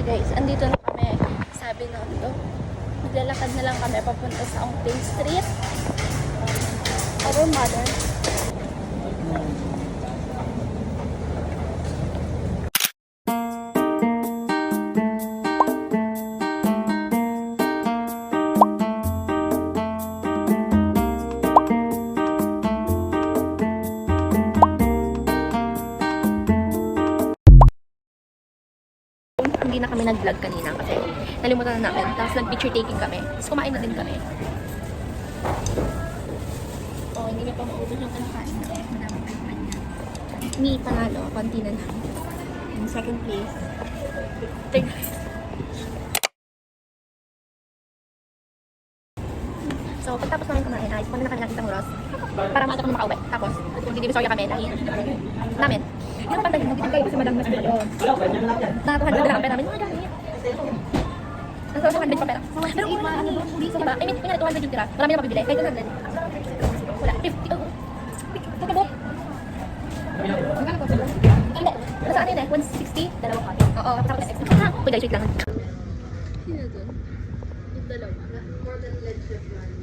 Guys, andito na kami. Sabi na ito. Maglalakad na lang kami papunta sa Ongping Street. Our mother. Hindi na kami nag-vlog kanina kasi nalimutan na namin. Tapos nag-picture taking kami. Tapos kumain na din kami. Oh, hindi na pa maubos yung kinakain namin. Madami pa yung kanya. Me, panalo. Konti na lang. In second place. Third place. So, pagtapos namin kumain, ay pumunta na kami ng isang oras para maaga kami makauwi. Tapos, magdidivisorya kami dahil namin. Yung pantay, nagtitig kayo sa Madang Mas Video. Nakakuhan na lang ang pera namin. Mga gamit. Nasa 100 pa pera. Pero kung ano doon, diba? I mean, kunyari 200 yung tira. Marami na mabibili. Kahit 200. Wala. 50. Pagkabot. Magkano ko sila? Hindi. Nasa ano yun eh? 160? Dalawang copy. Oo. Tapos extra. Ha? Uy, guys, wait lang. Sino doon? Yung dalawa. More than ledge of money.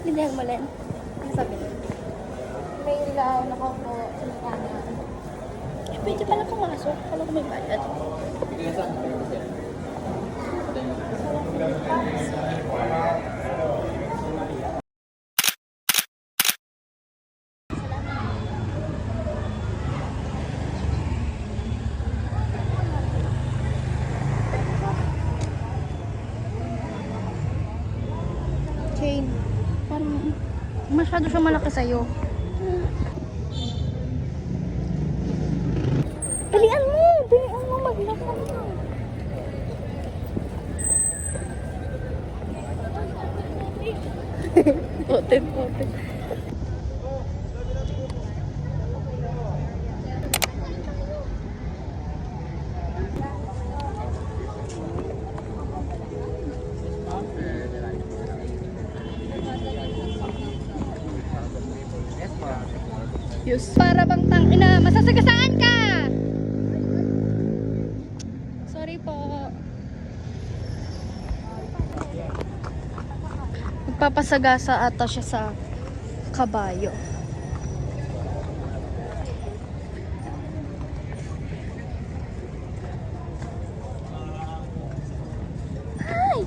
Binigyan mo rin. Ano sabi niya? May ilaw, nakaupo, sa mukana. Eh, pwede pala pumasok. Kala ko may bayad. Chain. Parang masyado siya malaki sa'yo. Dalian mo! Dalian mo! Maglakad mo! Poten. Yes. Para bang tangina, masasagasaan ka! Sorry po. Magpapasagasa ata siya sa kabayo. Ay!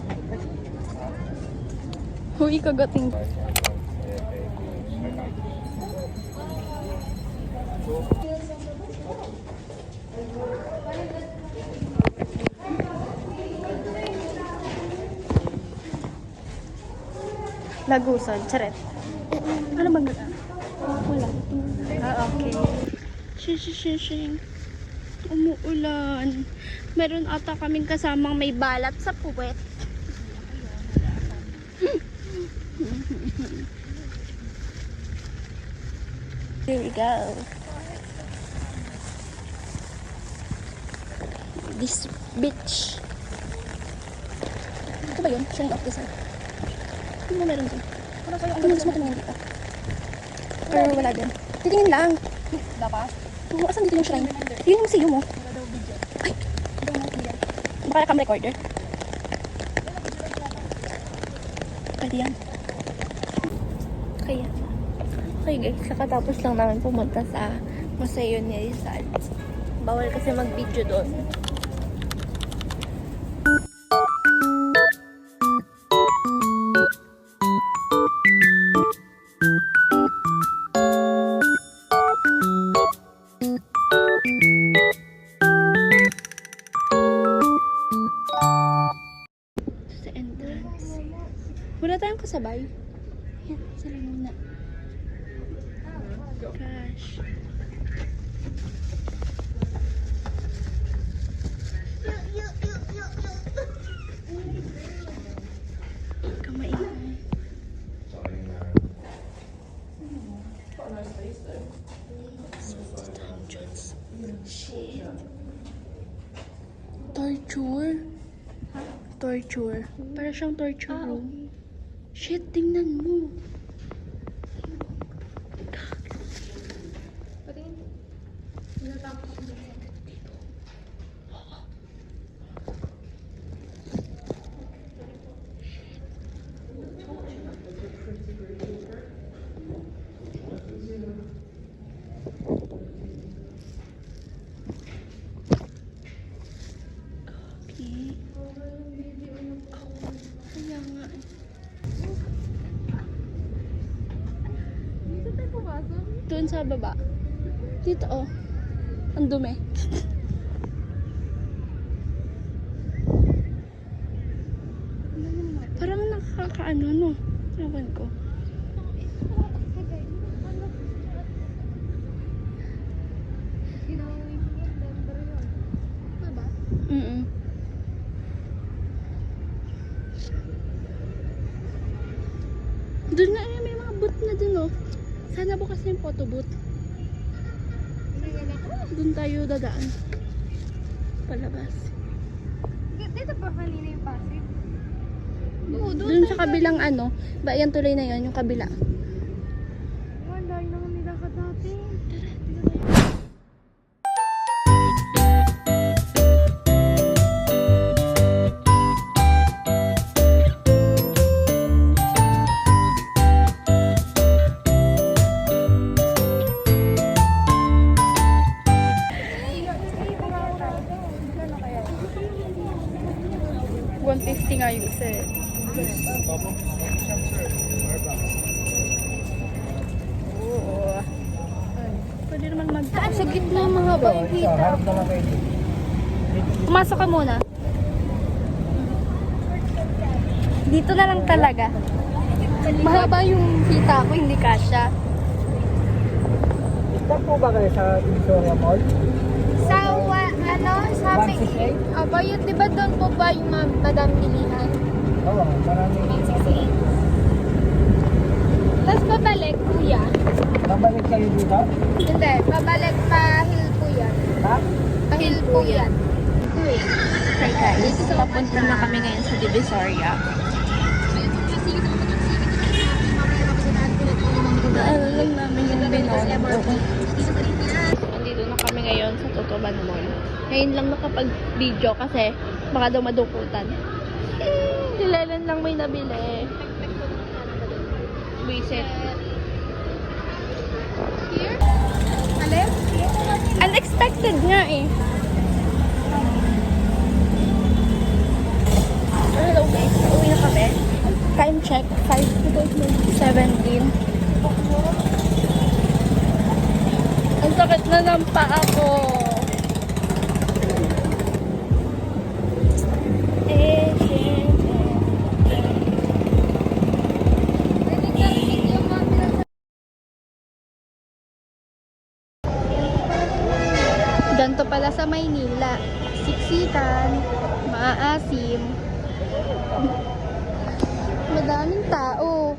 Huy, kagating. Lagusan, charet. Ano bang gata? Wala. Ah, okay. Shing. Umuulan. Meron ata kaming kasamang may balat sa puwet. Here we go. This beach. Ito ba yun? Shrine of the sun. Ano mo meron dun? Ano mo tumingin dito? Pero wala dyan. Titingin lang. Dapat? Oo, asan dito yung shrine? Yun yung museum mo. Ay! Baka cam recorder. Pwede yan. Kaya. Okay guys, nakatapos lang namin pumunta sa Museo ni Rizal. Bawal kasi mag-video doon. Sa entrance. Wala tayong kasabay. Yan, sila muna. Gosh. torture. Torture. Para siyang torture room. Shit, tingnan mo. Okay. Kaya nga. Dito tayo pumasok. Doon sa baba. Dito oh. Ang dumi. Parang nakakaano no. Ewan ko. Mm-mm. Doon na may mga booth na dun oh. Sana bukas yung photo booth. Doon tayo dadaan. Palabas. Dito pa kanina yung Pasig. Doon sa kabilang ano. Ba yan tuloy na yon yung kabila. Wala yun naman nilakad natin. 150 nga yung isa eh. Oo. Pwede naman Sa gitna mga ba yung kita? Pumasok ka muna. Dito na lang talaga. Mahaba yung kita ko, hindi kasya. Saan po ba kayo sa Victoria Mall? Sa, sa 168? Aba, yun, di ba doon po ba yung Madam Bilihan? Oo, marami. 168. Tapos babalik, kuya. Nabalik kayo dito? Hindi, babalik pa hill po yan. Ha? Pa hill po yan. Hi guys, papunta na kami ngayon sa Divisoria. Daan lang namin yung Binondo. Nandito na kami ngayon sa Totoban Mall. Ngayon lang nakapag-video kasi baka daw madukutan. Dilelan lang may nabili. Wisit. Alin? Unexpected nga eh. Hello guys, uwi na kami. Time check, 5:17. Ang sakit na ng paa ko. Ganto pala sa Maynila. Siksikan, maaasim. Madaming tao.